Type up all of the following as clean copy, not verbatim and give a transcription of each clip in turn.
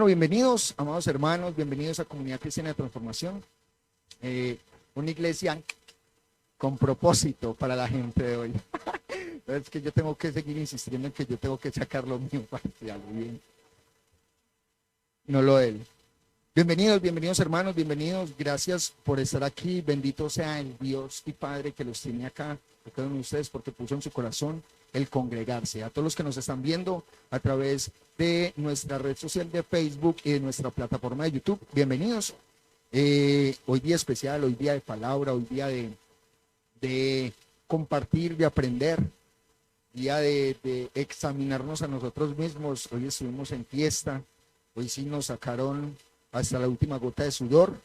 Bueno, bienvenidos, amados hermanos, bienvenidos a Comunidad Cristiana de Transformación, una iglesia con propósito para la gente de hoy. Es que yo tengo que seguir insistiendo en que yo tengo que sacar lo mío para que haga bien, no lo de él. Bienvenidos hermanos, bienvenidos, gracias por estar aquí, bendito sea el Dios y Padre que los tiene acá, a cada uno de ustedes, porque puso en su corazón el congregarse. A todos los que nos están viendo a través de nuestra red social de Facebook y de nuestra plataforma de YouTube, bienvenidos. Hoy día especial, hoy día de palabra, hoy día de compartir, de aprender, día de examinarnos a nosotros mismos. Hoy estuvimos en fiesta, hoy sí nos sacaron hasta la última gota de sudor,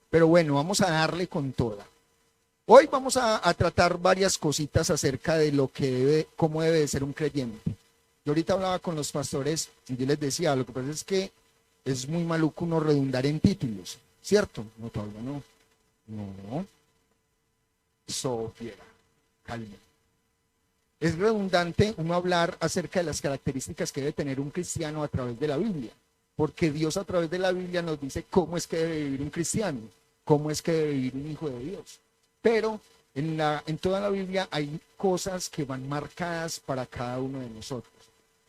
pero bueno, vamos a darle con toda. Hoy vamos a tratar varias cositas acerca de lo que cómo debe de ser un creyente. Yo ahorita hablaba con los pastores y yo les decía, lo que pasa es que es muy maluco uno redundar en títulos, ¿cierto? No, todavía no. No. Sofía, calma. Es redundante uno hablar acerca de las características que debe tener un cristiano a través de la Biblia, porque Dios a través de la Biblia nos dice cómo es que debe vivir un cristiano, cómo es que debe vivir un hijo de Dios. Pero en toda la Biblia hay cosas que van marcadas para cada uno de nosotros.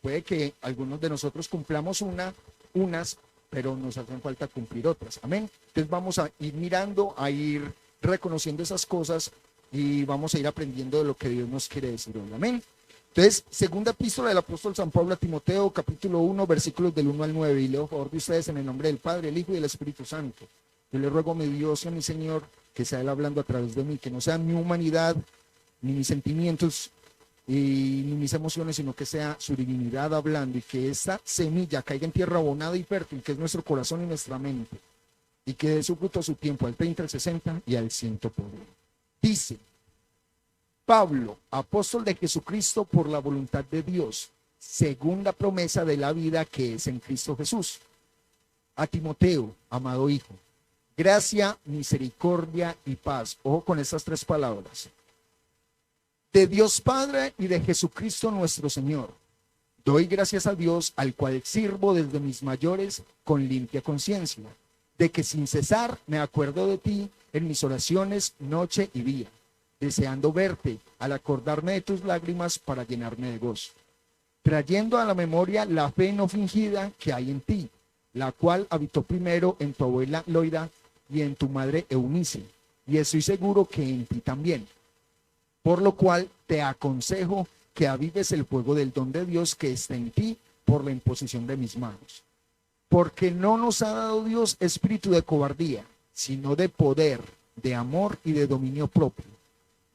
Puede que algunos de nosotros cumplamos unas, pero nos hacen falta cumplir otras. Amén. Entonces vamos a ir mirando, a ir reconociendo esas cosas y vamos a ir aprendiendo de lo que Dios nos quiere decir hoy. Amén. Entonces, segunda epístola del apóstol San Pablo a Timoteo, capítulo 1, versículos del 1 al 9. Y leo a favor de ustedes en el nombre del Padre, el Hijo y del Espíritu Santo. Yo le ruego a mi Dios y a mi Señor que sea Él hablando a través de mí, que no sea mi humanidad, ni mis sentimientos, ni mis emociones, sino que sea su divinidad hablando, y que esta semilla caiga en tierra abonada y fértil, que es nuestro corazón y nuestra mente, y que dé su fruto a su tiempo, al 30, al 60 y al 100 por uno. Dice Pablo, apóstol de Jesucristo por la voluntad de Dios, según la promesa de la vida que es en Cristo Jesús. A Timoteo, amado hijo, gracia, misericordia y paz. Ojo con estas tres palabras. De Dios Padre y de Jesucristo nuestro Señor. Doy gracias a Dios, al cual sirvo desde mis mayores con limpia conciencia, de que sin cesar me acuerdo de ti en mis oraciones noche y día, deseando verte al acordarme de tus lágrimas para llenarme de gozo, trayendo a la memoria la fe no fingida que hay en ti, la cual habitó primero en tu abuela Loida y en tu madre Eunice, y estoy seguro que en ti también. Por lo cual te aconsejo que avives el fuego del don de Dios que está en ti por la imposición de mis manos. Porque no nos ha dado Dios espíritu de cobardía, sino de poder, de amor y de dominio propio.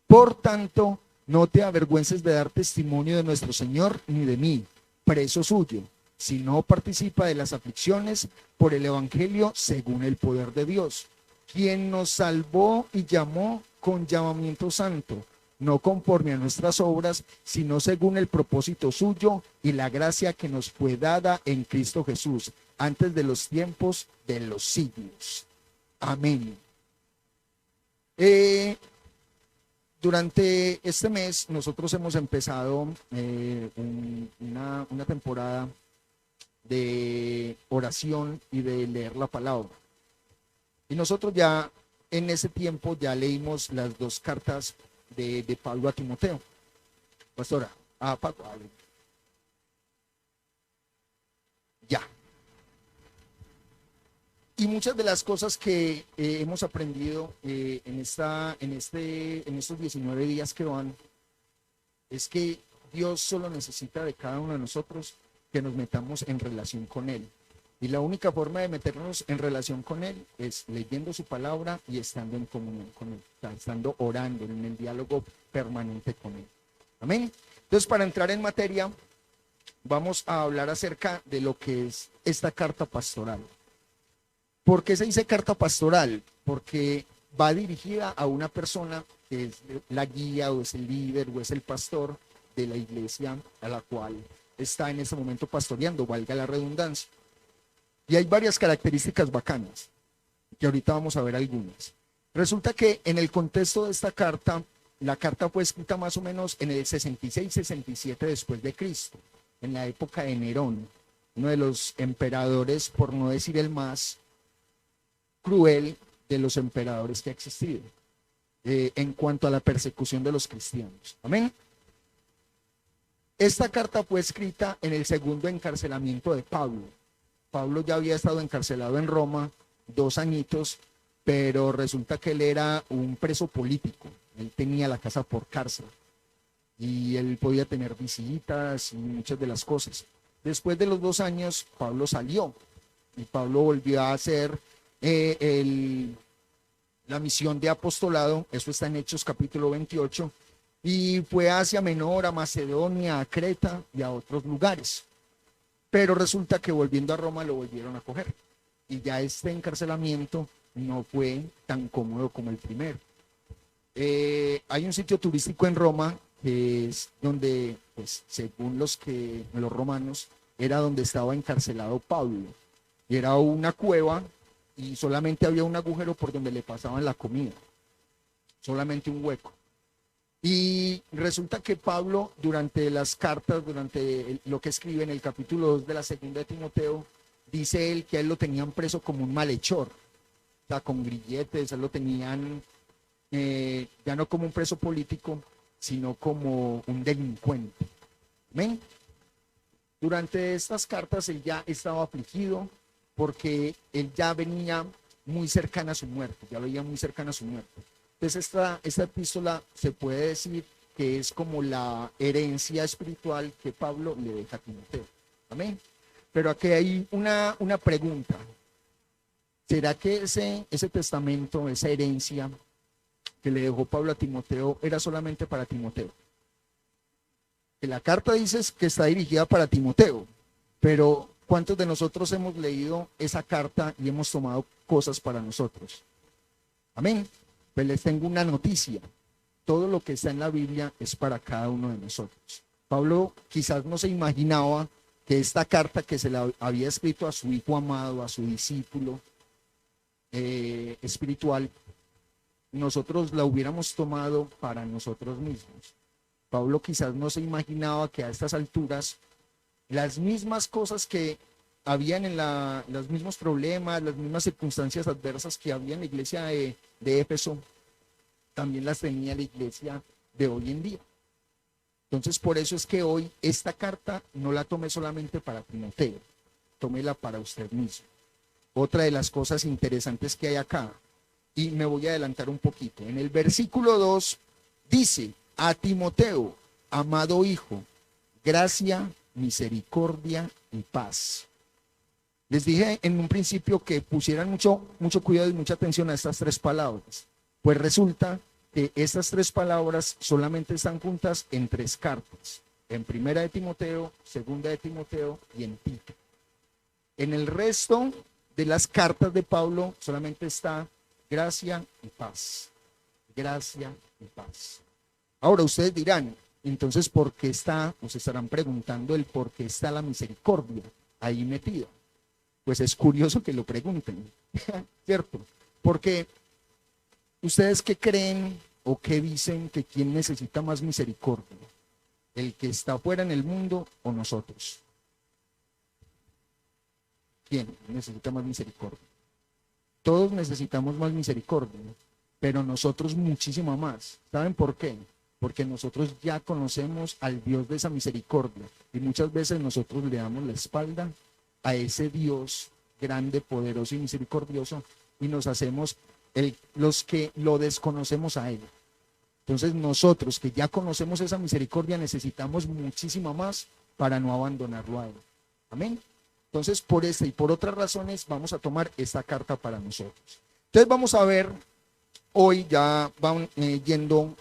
Por tanto, no te avergüences de dar testimonio de nuestro Señor ni de mí, preso suyo, sino participa de las aflicciones por el evangelio según el poder de Dios, quien nos salvó y llamó con llamamiento santo, no conforme a nuestras obras, sino según el propósito suyo y la gracia que nos fue dada en Cristo Jesús, antes de los tiempos de los siglos. Amén. Durante este mes nosotros hemos empezado una temporada de oración y de leer la palabra. Y nosotros ya en ese tiempo ya leímos las dos cartas de Pablo a Timoteo. Pastora, Pablo. Ya. Y muchas de las cosas que hemos aprendido en estos 19 días que van, es que Dios solo necesita de cada uno de nosotros que nos metamos en relación con Él. Y la única forma de meternos en relación con Él es leyendo su palabra y estando en comunión con Él, o sea, estando orando, en el diálogo permanente con Él. Amén. Entonces, para entrar en materia, vamos a hablar acerca de lo que es esta carta pastoral. ¿Por qué se dice carta pastoral? Porque va dirigida a una persona que es la guía o es el líder o es el pastor de la iglesia a la cual está en ese momento pastoreando, valga la redundancia. Y hay varias características bacanas, que ahorita vamos a ver algunas. Resulta que en el contexto de esta carta, la carta fue escrita más o menos en el 66-67 después de Cristo, en la época de Nerón. uno de los emperadores, por no decir el más cruel de los emperadores que ha existido, en cuanto a la persecución de los cristianos. Amén. Esta carta fue escrita en el segundo encarcelamiento de Pablo. Pablo ya había estado encarcelado en Roma 2 añitos, pero resulta que él era un preso político. Él tenía la casa por cárcel y él podía tener visitas y muchas de las cosas. Después de los 2 años, Pablo salió y Pablo volvió a hacer la misión de apostolado. Eso está en Hechos capítulo 28, y fue a Asia Menor, a Macedonia, a Creta y a otros lugares. Pero resulta que volviendo a Roma lo volvieron a coger, y ya este encarcelamiento no fue tan cómodo como el primero. Hay un sitio turístico en Roma que es donde, pues, según los romanos, era donde estaba encarcelado Pablo. Y era una cueva y solamente había un agujero por donde le pasaban la comida, solamente un hueco. Y resulta que Pablo, durante las cartas, durante lo que escribe en el capítulo 2 de la segunda de Timoteo, dice él que a él lo tenían preso como un malhechor, o sea, con grilletes. Él lo tenían ya no como un preso político, sino como un delincuente. ¿Ven? Durante estas cartas él ya estaba afligido porque él ya venía muy cercana a su muerte, ya veía muy cercana a su muerte. Entonces esta epístola se puede decir que es como la herencia espiritual que Pablo le deja a Timoteo. Amén. Pero aquí hay una pregunta. ¿Será que ese testamento, esa herencia que le dejó Pablo a Timoteo era solamente para Timoteo? Que la carta dice que está dirigida para Timoteo, pero ¿cuántos de nosotros hemos leído esa carta y hemos tomado cosas para nosotros? Amén. Pues les tengo una noticia. Todo lo que está en la Biblia es para cada uno de nosotros. Pablo quizás no se imaginaba que esta carta que se la había escrito a su hijo amado, a su discípulo espiritual, nosotros la hubiéramos tomado para nosotros mismos. Pablo quizás no se imaginaba que a estas alturas las mismas cosas que habían los mismos problemas, las mismas circunstancias adversas que había en la iglesia de Éfeso, también las tenía la iglesia de hoy en día. Entonces, por eso es que hoy esta carta no la tomé solamente para Timoteo, tómela para usted mismo. Otra de las cosas interesantes que hay acá, y me voy a adelantar un poquito, en el versículo 2 dice: a Timoteo, amado hijo, gracia, misericordia y paz. Les dije en un principio que pusieran mucho cuidado y mucha atención a estas 3 palabras. Pues resulta que estas 3 palabras solamente están juntas en 3 cartas. En primera de Timoteo, segunda de Timoteo y en Tito. En el resto de las cartas de Pablo solamente está gracia y paz. Gracia y paz. Ahora ustedes dirán, entonces, ¿por qué está? O se estarán preguntando el por qué está la misericordia ahí metida. Pues es curioso que lo pregunten, ¿cierto? Porque ustedes, ¿qué creen o qué dicen que quién necesita más misericordia? ¿El que está afuera en el mundo o nosotros? ¿Quién necesita más misericordia? Todos necesitamos más misericordia, pero nosotros muchísimo más. ¿Saben por qué? Porque nosotros ya conocemos al Dios de esa misericordia y muchas veces nosotros le damos la espalda a ese Dios grande, poderoso y misericordioso, y nos hacemos los que lo desconocemos a Él. Entonces nosotros que ya conocemos esa misericordia necesitamos muchísima más para no abandonarlo a Él. Amén. Entonces, por esta y por otras razones vamos a tomar esta carta para nosotros. Entonces vamos a ver, hoy ya van yendo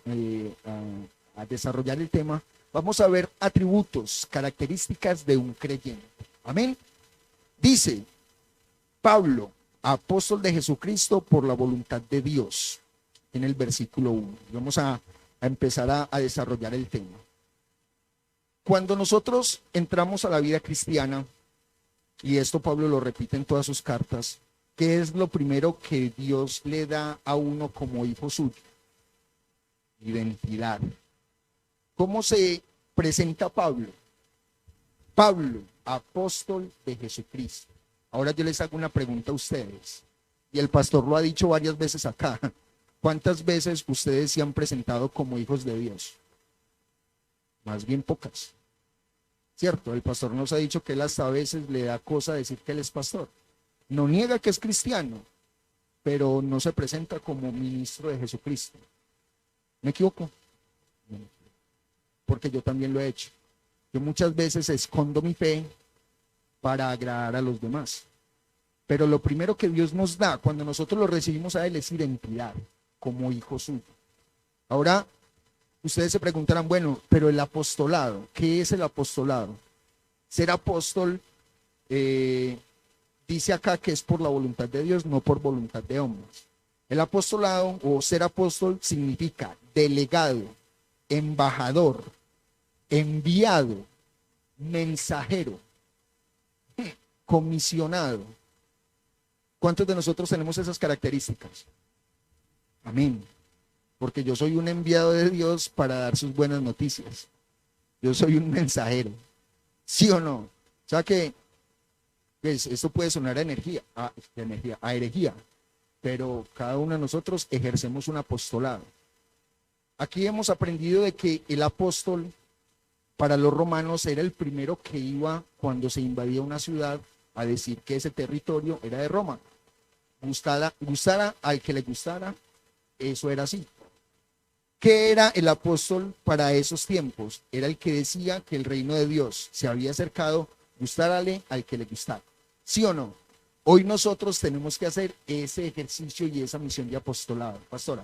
a desarrollar el tema, vamos a ver atributos, características de un creyente. Amén. Dice Pablo, apóstol de Jesucristo por la voluntad de Dios, en el versículo 1. Vamos a empezar a desarrollar el tema. Cuando nosotros entramos a la vida cristiana, y esto Pablo lo repite en todas sus cartas, ¿qué es lo primero que Dios le da a uno como hijo suyo? Identidad. ¿Cómo se presenta Pablo? Pablo, apóstol de Jesucristo. Ahora yo les hago una pregunta a ustedes, y el pastor lo ha dicho varias veces acá. ¿Cuántas veces ustedes se han presentado como hijos de Dios? Más bien pocas, ¿cierto? El pastor nos ha dicho que él hasta a veces le da cosa decir que él es pastor. No niega que es cristiano, pero no se presenta como ministro de Jesucristo. ¿Me equivoco? No, porque yo también lo he hecho. Yo muchas veces escondo mi fe para agradar a los demás. Pero lo primero que Dios nos da cuando nosotros lo recibimos a Él es identidad, como hijo suyo. Ahora, ustedes se preguntarán, bueno, pero el apostolado, ¿qué es el apostolado? Ser apóstol, dice acá que es por la voluntad de Dios, no por voluntad de hombres. El apostolado o ser apóstol significa delegado, embajador, enviado, mensajero, comisionado. ¿Cuántos de nosotros tenemos esas características? Amén. Porque yo soy un enviado de Dios para dar sus buenas noticias. Yo soy un mensajero. ¿Sí o no? O sea que pues, esto puede sonar a herejía, pero cada uno de nosotros ejercemos un apostolado. Aquí hemos aprendido de que el apóstol para los romanos era el primero que iba cuando se invadía una ciudad a decir que ese territorio era de Roma. Gustara al que le gustara, eso era así. ¿Qué era el apóstol para esos tiempos? Era el que decía que el reino de Dios se había acercado, gustárale al que le gustara. ¿Sí o no? Hoy nosotros tenemos que hacer ese ejercicio y esa misión de apostolado. Pastora.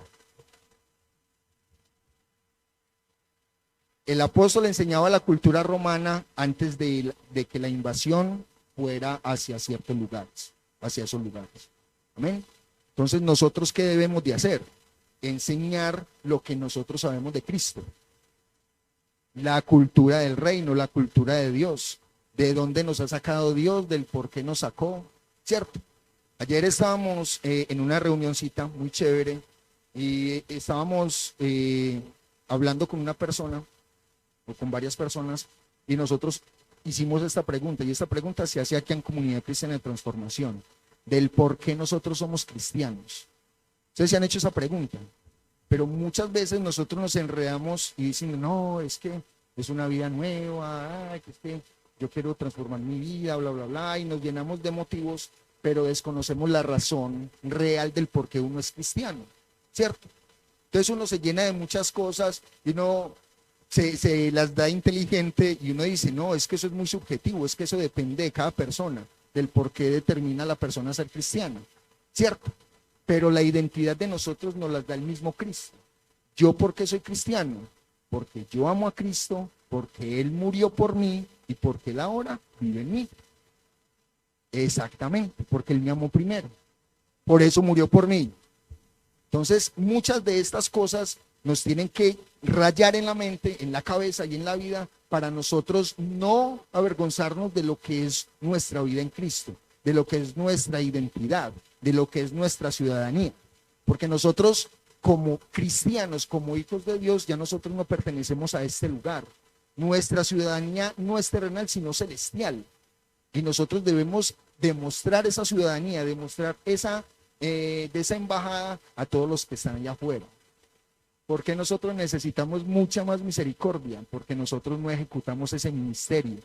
El apóstol enseñaba la cultura romana antes de que la invasión fuera hacia ciertos lugares, hacia esos lugares. Amén. Entonces, ¿nosotros qué debemos de hacer? Enseñar lo que nosotros sabemos de Cristo. La cultura del reino, la cultura de Dios. De dónde nos ha sacado Dios, del por qué nos sacó, ¿cierto? Ayer estábamos en una reunioncita muy chévere y estábamos hablando con una persona o con varias personas y nosotros hicimos esta pregunta y esta pregunta se hace aquí en Comunidad Cristiana de Transformación, del por qué nosotros somos cristianos. Ustedes se han hecho esa pregunta, pero muchas veces nosotros nos enredamos y decimos, no, es que es una vida nueva, que es que yo quiero transformar mi vida, bla, bla, bla, y nos llenamos de motivos, pero desconocemos la razón real del por qué uno es cristiano, ¿cierto? Entonces uno se llena de muchas cosas y uno se las da inteligente y uno dice, no, es que eso es muy subjetivo, es que eso depende de cada persona, del por qué determina a la persona ser cristiana, ¿cierto? Pero la identidad de nosotros nos la da el mismo Cristo. ¿Yo por qué soy cristiano? Porque yo amo a Cristo, porque Él murió por mí y porque Él ahora vive en mí. Exactamente, porque Él me amó primero. Por eso murió por mí. Entonces, muchas de estas cosas nos tienen que rayar en la mente, en la cabeza y en la vida para nosotros no avergonzarnos de lo que es nuestra vida en Cristo, de lo que es nuestra identidad, de lo que es nuestra ciudadanía. Porque nosotros como cristianos, como hijos de Dios, ya nosotros no pertenecemos a este lugar. Nuestra ciudadanía no es terrenal, sino celestial. Y nosotros debemos demostrar esa ciudadanía, demostrar de esa embajada a todos los que están allá afuera. Porque nosotros necesitamos mucha más misericordia, porque nosotros no ejecutamos ese ministerio.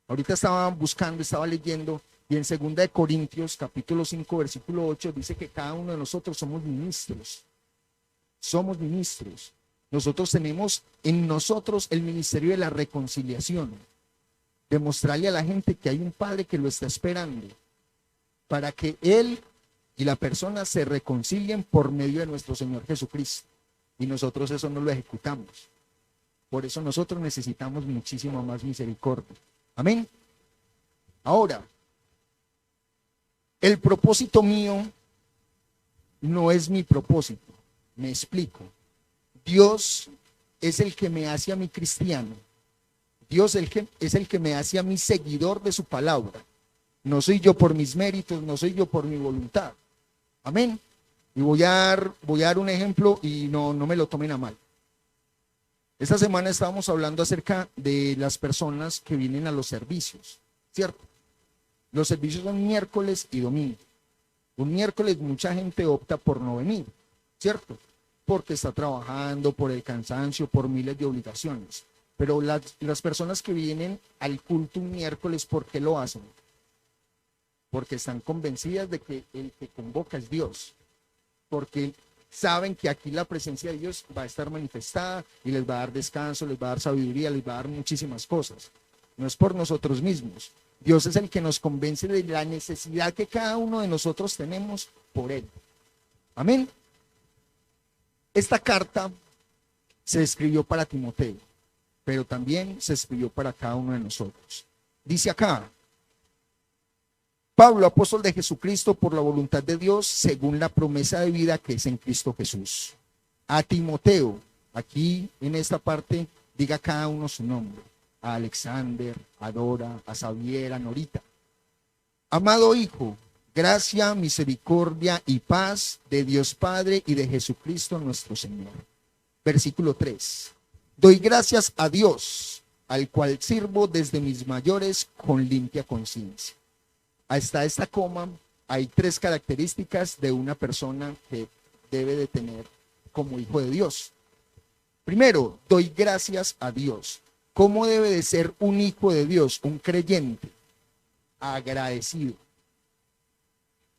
Ahorita estaba leyendo, y en 2 Corintios, capítulo 5, versículo 8, dice que cada uno de nosotros somos ministros. Somos ministros. Nosotros tenemos en nosotros el ministerio de la reconciliación. Demostrarle a la gente que hay un Padre que lo está esperando, para que Él y la persona se reconcilien por medio de nuestro Señor Jesucristo. Y nosotros eso no lo ejecutamos. Por eso nosotros necesitamos muchísimo más misericordia. Amén. Ahora, el propósito mío no es mi propósito. Me explico. Dios es el que me hace a mí cristiano. Dios es el que me hace a mí seguidor de su palabra. No soy yo por mis méritos, no soy yo por mi voluntad. Amén. Y voy a dar un ejemplo y no me lo tomen a mal. Esta semana estábamos hablando acerca de las personas que vienen a los servicios, ¿cierto? Los servicios son miércoles y domingo. Un miércoles mucha gente opta por no venir, ¿cierto? Porque está trabajando, por el cansancio, por miles de obligaciones. Pero las personas que vienen al culto un miércoles, ¿por qué lo hacen? Porque están convencidas de que el que convoca es Dios. Porque saben que aquí la presencia de Dios va a estar manifestada y les va a dar descanso, les va a dar sabiduría, les va a dar muchísimas cosas. No es por nosotros mismos. Dios es el que nos convence de la necesidad que cada uno de nosotros tenemos por Él. Amén. Esta carta se escribió para Timoteo, pero también se escribió para cada uno de nosotros. Dice acá: Pablo, apóstol de Jesucristo, por la voluntad de Dios, según la promesa de vida que es en Cristo Jesús. A Timoteo, aquí en esta parte, diga cada uno su nombre. A Alexander, a Dora, a Xavier, a Norita. Amado hijo, gracia, misericordia y paz de Dios Padre y de Jesucristo nuestro Señor. Versículo 3. Doy gracias a Dios, al cual sirvo desde mis mayores con limpia conciencia. Hasta esta coma hay 3 características de una persona que debe de tener como hijo de Dios. Primero, doy gracias a Dios. ¿Cómo debe de ser un hijo de Dios, un creyente? Agradecido.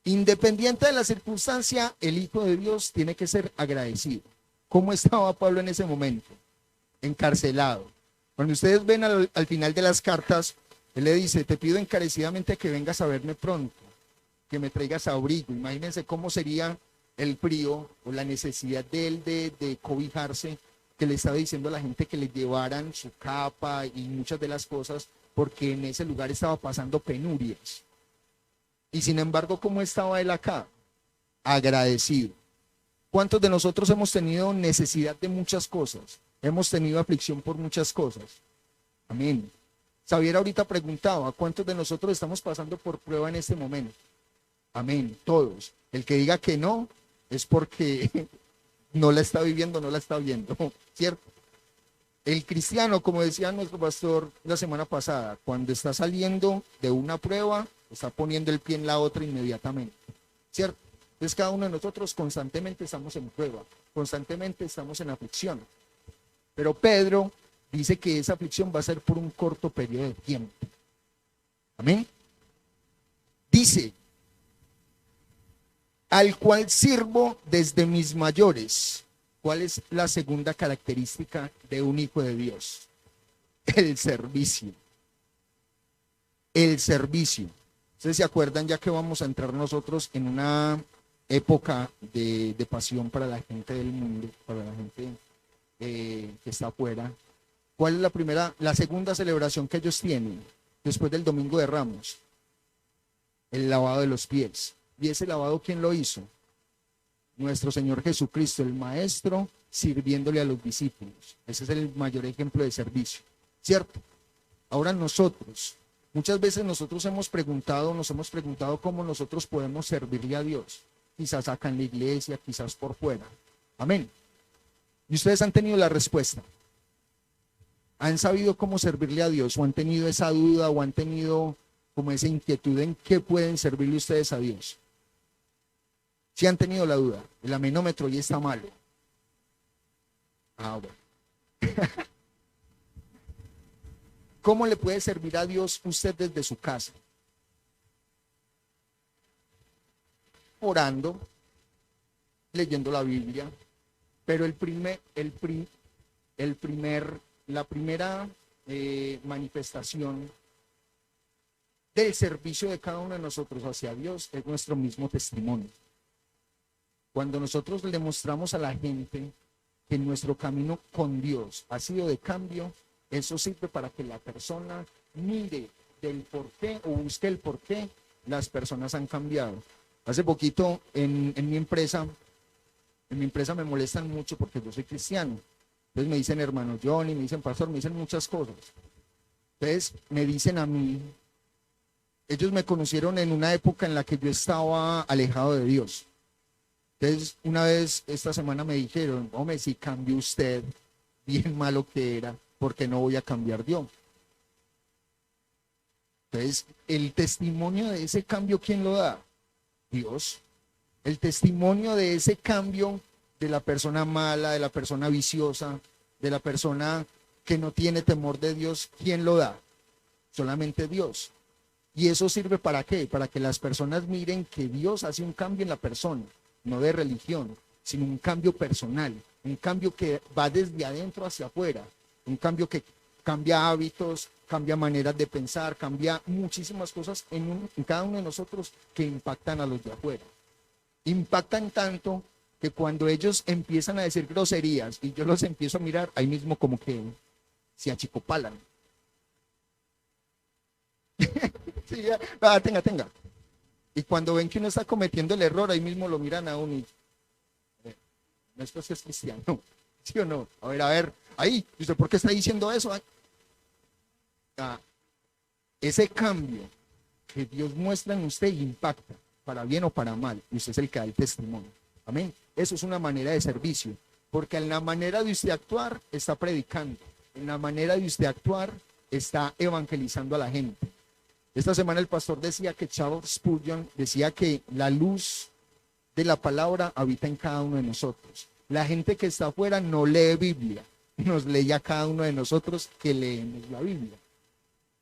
Independiente de la circunstancia, el hijo de Dios tiene que ser agradecido. ¿Cómo estaba Pablo en ese momento? Encarcelado. Cuando ustedes ven al final de las cartas, él le dice: te pido encarecidamente que vengas a verme pronto, que me traigas abrigo. Imagínense cómo sería el frío o la necesidad de él de cobijarse, que le estaba diciendo a la gente que le llevaran su capa y muchas de las cosas, porque en ese lugar estaba pasando penurias. Y sin embargo, ¿cómo estaba él acá? Agradecido. ¿Cuántos de nosotros hemos tenido necesidad de muchas cosas? Hemos tenido aflicción por muchas cosas. Amén. Xavier ahorita preguntaba: ¿cuántos de nosotros estamos pasando por prueba en este momento? Amén, todos. El que diga que no es porque no la está viviendo, no la está viendo, ¿cierto? El cristiano, como decía nuestro pastor la semana pasada, cuando está saliendo de una prueba, está poniendo el pie en la otra inmediatamente, ¿cierto? Entonces cada uno de nosotros constantemente estamos en prueba, constantemente estamos en aflicción. Pero Pedro dice que esa aflicción va a ser por un corto periodo de tiempo. Amén. Dice: al cual sirvo desde mis mayores. ¿Cuál es la segunda característica de un hijo de Dios? El servicio. El servicio. ¿Ustedes se acuerdan ya que vamos a entrar nosotros en una época de pasión para la gente del mundo, para la gente que está afuera? ¿Cuál es la segunda celebración que ellos tienen después del Domingo de Ramos? El lavado de los pies. ¿Y ese lavado quién lo hizo? Nuestro Señor Jesucristo, el Maestro, sirviéndole a los discípulos. Ese es el mayor ejemplo de servicio, ¿cierto? Ahora nosotros, muchas veces nosotros nos hemos preguntado cómo nosotros podemos servirle a Dios. Quizás acá en la iglesia, quizás por fuera. Amén. Y ustedes han tenido la respuesta. ¿Han sabido cómo servirle a Dios? ¿O han tenido esa duda? ¿O han tenido como esa inquietud en qué pueden servirle ustedes a Dios? Si han tenido la duda, el amenómetro ya está malo. Ah, bueno. ¿Cómo le puede servir a Dios usted desde su casa? Orando, leyendo la Biblia, pero la primera manifestación del servicio de cada uno de nosotros hacia Dios es nuestro mismo testimonio. Cuando nosotros le mostramos a la gente que nuestro camino con Dios ha sido de cambio, eso sirve para que la persona mire del por qué o busque el por qué las personas han cambiado. Hace poquito en mi empresa me molestan mucho porque yo soy cristiano. Entonces me dicen hermano Johnny, me dicen pastor, me dicen muchas cosas. Entonces me dicen a mí, ellos me conocieron en una época en la que yo estaba alejado de Dios. Entonces una vez esta semana me dijeron, hombre, si cambió usted bien malo que era, porque no voy a cambiar yo. Entonces, el testimonio de ese cambio, ¿quién lo da? Dios. El testimonio de ese cambio de la persona mala, de la persona viciosa, de la persona que no tiene temor de Dios, ¿quién lo da? Solamente Dios. ¿Y eso sirve para qué? Para que las personas miren que Dios hace un cambio en la persona, no de religión, sino un cambio personal, un cambio que va desde adentro hacia afuera, un cambio que cambia hábitos, cambia maneras de pensar, cambia muchísimas cosas en cada uno de nosotros que impactan a los de afuera. Impactan tanto que cuando ellos empiezan a decir groserías y yo los empiezo a mirar, ahí mismo como que se achicopalan. Sí, ya, tenga. Y cuando ven que uno está cometiendo el error, ahí mismo lo miran a uno y no, esto sí es cristiano, ¿sí o no? A ver, ahí, ¿y usted por qué está diciendo eso? Ese cambio que Dios muestra en usted impacta, para bien o para mal, y usted es el que da el testimonio. Amén. Eso es una manera de servicio, porque en la manera de usted actuar está predicando, en la manera de usted actuar está evangelizando a la gente. Esta semana el pastor decía que Charles Spurgeon decía que la luz de la palabra habita en cada uno de nosotros. La gente que está afuera no lee Biblia, nos lee a cada uno de nosotros que leemos la Biblia.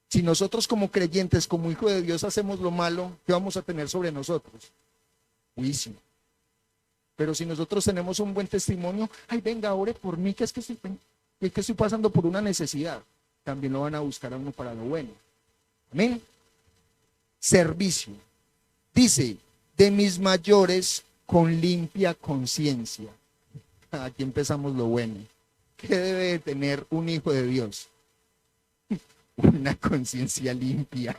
Si nosotros como creyentes, como hijos de Dios hacemos lo malo, ¿qué vamos a tener sobre nosotros? Juicio. Pero si nosotros tenemos un buen testimonio, ay, venga, ore por mí, que estoy pasando por una necesidad, también lo van a buscar a uno para lo bueno. Amén. Servicio. Dice, de mis mayores con limpia conciencia. Aquí empezamos lo bueno. ¿Qué debe de tener un hijo de Dios? Una conciencia limpia.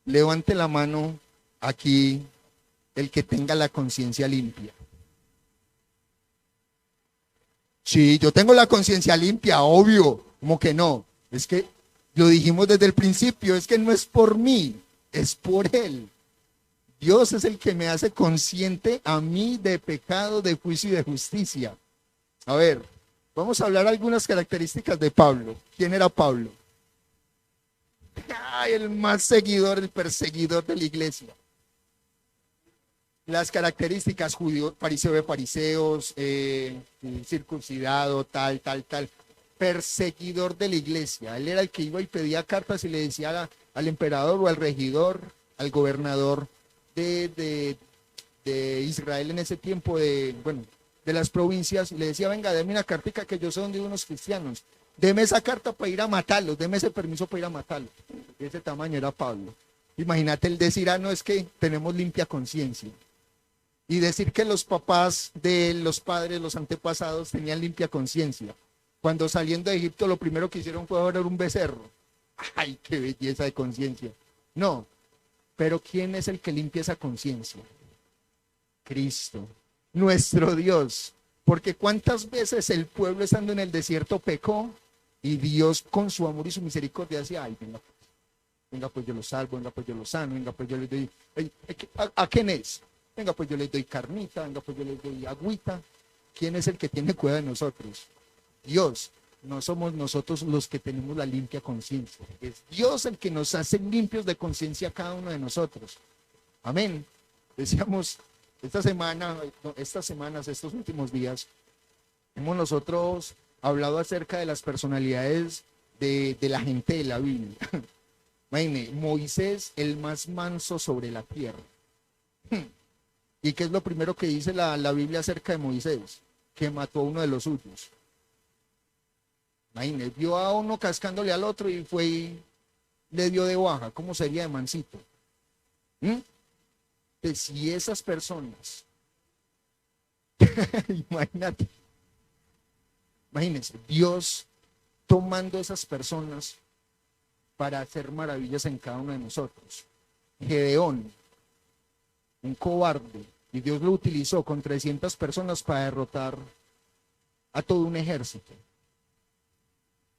Levante la mano aquí el que tenga la conciencia limpia. Sí, yo tengo la conciencia limpia, obvio. ¿Cómo que no? Es que lo dijimos desde el principio, es que no es por mí, es por Él. Dios es el que me hace consciente a mí de pecado, de juicio y de justicia. A ver, vamos a hablar algunas características de Pablo. ¿Quién era Pablo? Ay, el más seguidor, el perseguidor de la iglesia. Las características: judío, fariseo de fariseos, circuncidado, tal. Perseguidor de la iglesia. Él era el que iba y pedía cartas y le decía al emperador o al regidor, al gobernador de Israel en ese tiempo, de las provincias, y le decía, venga, deme una cartica que yo sé dónde hay unos cristianos. Deme esa carta para ir a matarlos, deme ese permiso para ir a matarlos. De ese tamaño era Pablo. Imagínate el decir, no, es que tenemos limpia conciencia. Y decir que los papás de los padres, los antepasados, tenían limpia conciencia. Cuando saliendo de Egipto, lo primero que hicieron fue adorar un becerro. ¡Ay, qué belleza de conciencia! No, pero ¿quién es el que limpia esa conciencia? Cristo, nuestro Dios. Porque ¿cuántas veces el pueblo estando en el desierto pecó y Dios con su amor y su misericordia decía, ay, venga pues yo lo salvo, venga pues yo lo sano, venga pues yo le doy, ¿a quién es? Venga pues yo le doy carnita, venga pues yo le doy agüita. ¿Quién es el que tiene cuidado de nosotros? Dios. No somos nosotros los que tenemos la limpia conciencia. Es Dios el que nos hace limpios de conciencia a cada uno de nosotros. Amén. Decíamos, estas semanas, estos últimos días, hemos nosotros hablado acerca de las personalidades de la gente de la Biblia. Imagínate, Moisés, el más manso sobre la tierra. ¿Y qué es lo primero que dice la Biblia acerca de Moisés? Que mató a uno de los suyos. Imagínate, vio a uno cascándole al otro y fue y le dio de baja. ¿Cómo sería de mansito? Que si esas personas, imagínense, Dios tomando esas personas para hacer maravillas en cada uno de nosotros. Gedeón, un cobarde, y Dios lo utilizó con 300 personas para derrotar a todo un ejército.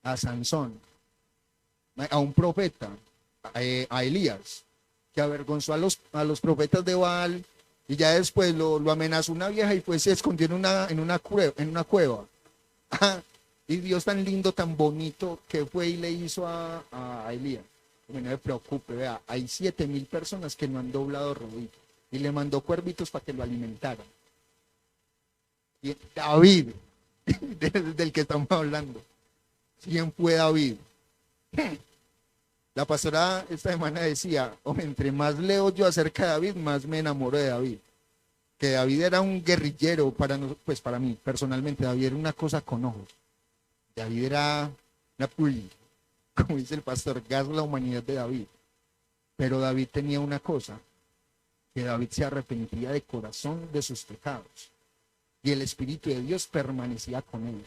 A Sansón, a un profeta, a Elías, que avergonzó a los profetas de Baal, y ya después lo amenazó una vieja y pues se escondió en una cueva. Y Dios tan lindo, tan bonito, que fue y le hizo a Elías. No me preocupe, vea, hay 7.000 personas que no han doblado rodillas. Y le mandó cuervitos para que lo alimentaran. Y David, del que estamos hablando. ¿Quién fue David? La pastora esta semana decía, entre más leo yo acerca de David, más me enamoro de David. Que David era un guerrillero, pues para mí, personalmente, David era una cosa con ojos. David era una puli, como dice el pastor, gas la humanidad de David. Pero David tenía una cosa, que David se arrepentía de corazón de sus pecados. Y el Espíritu de Dios permanecía con él.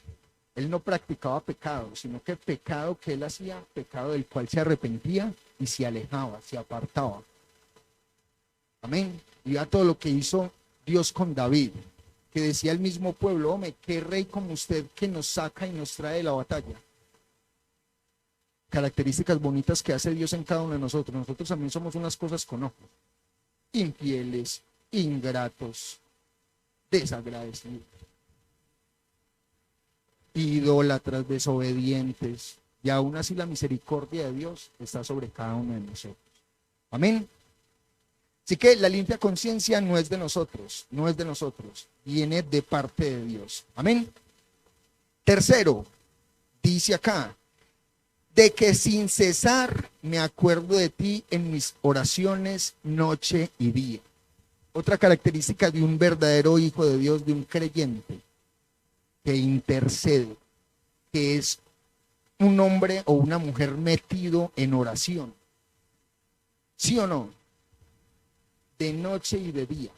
Él no practicaba pecado, sino que pecado que él hacía, pecado del cual se arrepentía y se alejaba, se apartaba. Amén. Y a todo lo que hizo Dios con David, que decía el mismo pueblo, hombre, qué rey como usted que nos saca y nos trae de la batalla. Características bonitas que hace Dios en cada uno de nosotros. Nosotros también somos unas cosas con ojos. Infieles, ingratos, desagradecidos, idólatras, desobedientes, y aún así la misericordia de Dios está sobre cada uno de nosotros. Amén. Así que la limpia conciencia no es de nosotros, no es de nosotros, viene de parte de Dios. Amén. Tercero, dice acá, de que sin cesar me acuerdo de ti en mis oraciones noche y día. Otra característica de un verdadero hijo de Dios, de un creyente, que intercede, que es un hombre o una mujer metido en oración. ¿Sí o no? De noche y de día.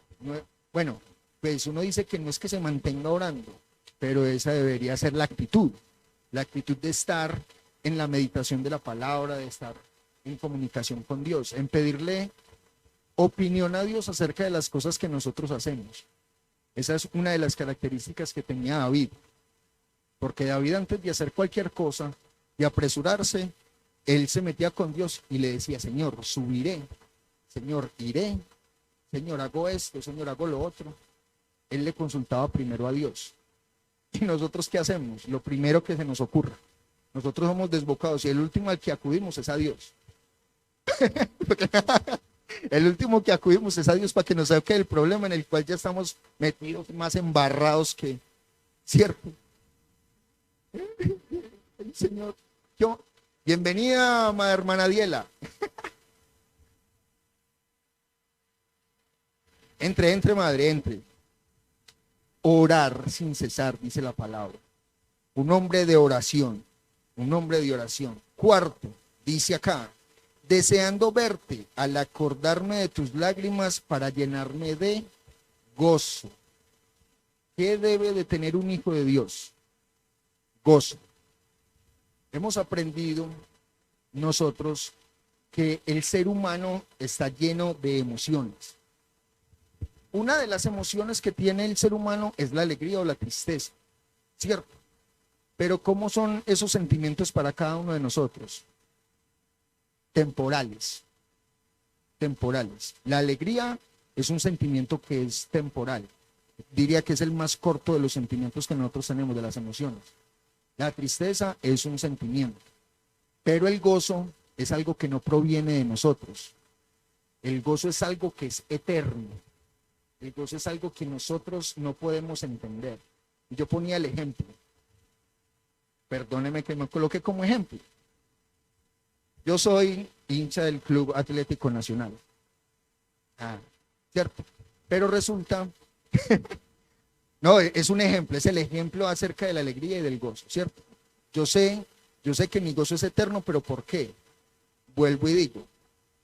Bueno, pues uno dice que no es que se mantenga orando, pero esa debería ser la actitud de estar en la meditación de la palabra, de estar en comunicación con Dios, en pedirle opinión a Dios acerca de las cosas que nosotros hacemos. Esa es una de las características que tenía David, porque David, antes de hacer cualquier cosa, de apresurarse, él se metía con Dios y le decía, Señor, subiré, Señor, iré, Señor, hago esto, Señor, hago lo otro. Él le consultaba primero a Dios. ¿Y nosotros qué hacemos? Lo primero que se nos ocurra. Nosotros somos desbocados y el último al que acudimos es a Dios. El último que acudimos es a Dios para que nos saque el problema en el cual ya estamos metidos más embarrados que, ¿cierto? El Señor, bienvenida, hermana Diela. Entre, madre, entre. Orar sin cesar, dice la palabra. Un hombre de oración, un hombre de oración. Cuarto, dice acá, deseando verte al acordarme de tus lágrimas para llenarme de gozo. ¿Qué debe de tener un hijo de Dios? Gozo. Hemos aprendido nosotros que el ser humano está lleno de emociones. Una de las emociones que tiene el ser humano es la alegría o la tristeza, ¿cierto? Pero ¿cómo son esos sentimientos para cada uno de nosotros? Temporales. La alegría es un sentimiento que es temporal. Diría que es el más corto de los sentimientos que nosotros tenemos, de las emociones. La tristeza es un sentimiento, pero el gozo es algo que no proviene de nosotros. El gozo es algo que es eterno. El gozo es algo que nosotros no podemos entender. Yo ponía el ejemplo. Perdóneme que me coloque como ejemplo. Yo soy hincha del Club Atlético Nacional. ¿Cierto? Pero resulta, no, es un ejemplo, es el ejemplo acerca de la alegría y del gozo, ¿cierto? Yo sé que mi gozo es eterno, pero ¿por qué? Vuelvo y digo,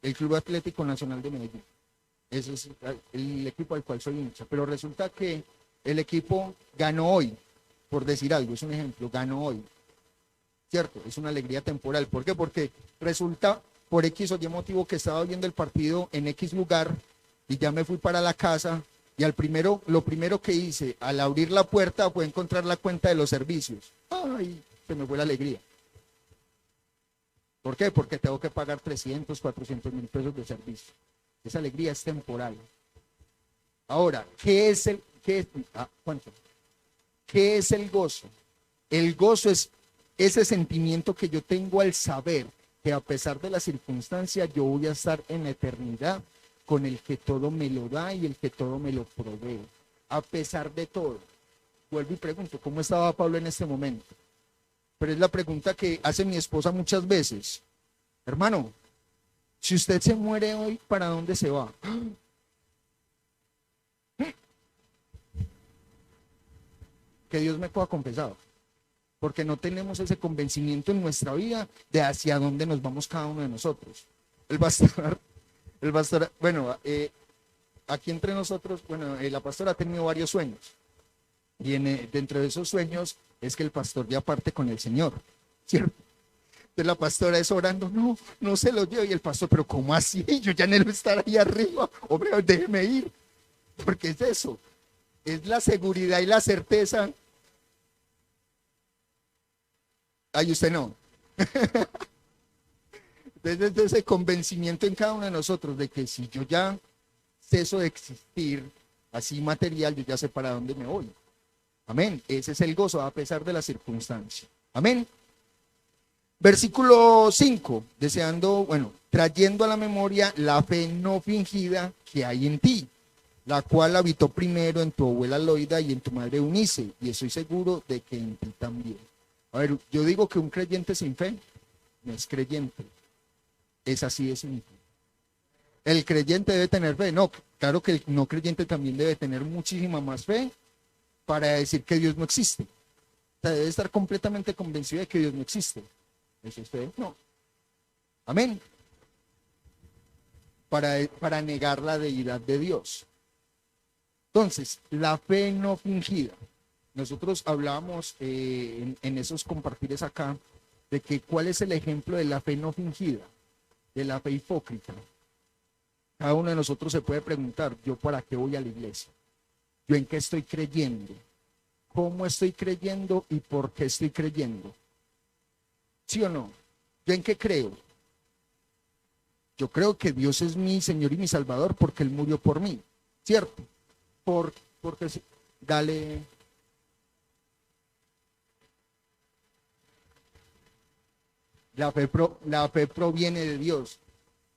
el Club Atlético Nacional de Medellín. Ese es el equipo al cual soy hincha. Pero resulta que el equipo ganó hoy, por decir algo, es un ejemplo, ganó hoy. ¿Cierto? Es una alegría temporal. ¿Por qué? Porque resulta, por X o Y motivo, que estaba viendo el partido en X lugar y ya me fui para la casa y lo primero que hice al abrir la puerta fue encontrar la cuenta de los servicios. ¡Ay! Se me fue la alegría. ¿Por qué? Porque tengo que pagar 300, 400 mil pesos de servicio. Esa alegría es temporal. Ahora, ¿qué es el gozo? El gozo es ese sentimiento que yo tengo al saber que a pesar de la circunstancia yo voy a estar en la eternidad con el que todo me lo da y el que todo me lo provee. A pesar de todo. Vuelvo y pregunto, ¿cómo estaba Pablo en este momento? Pero es la pregunta que hace mi esposa muchas veces. Hermano, si usted se muere hoy, ¿para dónde se va? Que Dios me pueda confesar. Porque no tenemos ese convencimiento en nuestra vida de hacia dónde nos vamos cada uno de nosotros. El pastor, bueno, aquí entre nosotros, bueno, la pastora ha tenido varios sueños. Y dentro de esos sueños es que el pastor ya parte con el Señor, ¿cierto? Entonces la pastora es orando, no, no se lo llevo. Y el pastor, pero ¿cómo así? Yo ya no estar ahí arriba. Hombre, déjeme ir. Porque es eso. Es la seguridad y la certeza. Ay, usted no. Desde ese convencimiento en cada uno de nosotros de que si yo ya ceso de existir así material, yo ya sé para dónde me voy. Amén. Ese es el gozo a pesar de la circunstancia. Amén. Versículo 5, deseando, bueno, trayendo a la memoria la fe no fingida que hay en ti, la cual habitó primero en tu abuela Loida y en tu madre Eunice, y estoy seguro de que en ti también. A ver, yo digo que un creyente sin fe no es creyente. Es así de simple. El creyente debe tener fe. No, claro que el no creyente también debe tener muchísima más fe para decir que Dios no existe. O sea, debe estar completamente convencido de que Dios no existe. ¿Eso usted? No. Amén. Para negar la deidad de Dios. Entonces, la fe no fingida. Nosotros hablábamos en esos compartires acá de que cuál es el ejemplo de la fe no fingida, de la fe hipócrita. Cada uno de nosotros se puede preguntar, ¿yo para qué voy a la iglesia? ¿Yo en qué estoy creyendo? ¿Cómo estoy creyendo y por qué estoy creyendo? ¿Sí o no? ¿Yo en qué creo? Yo creo que Dios es mi Señor y mi Salvador porque Él murió por mí, ¿cierto? Porque dale. La fe proviene de Dios.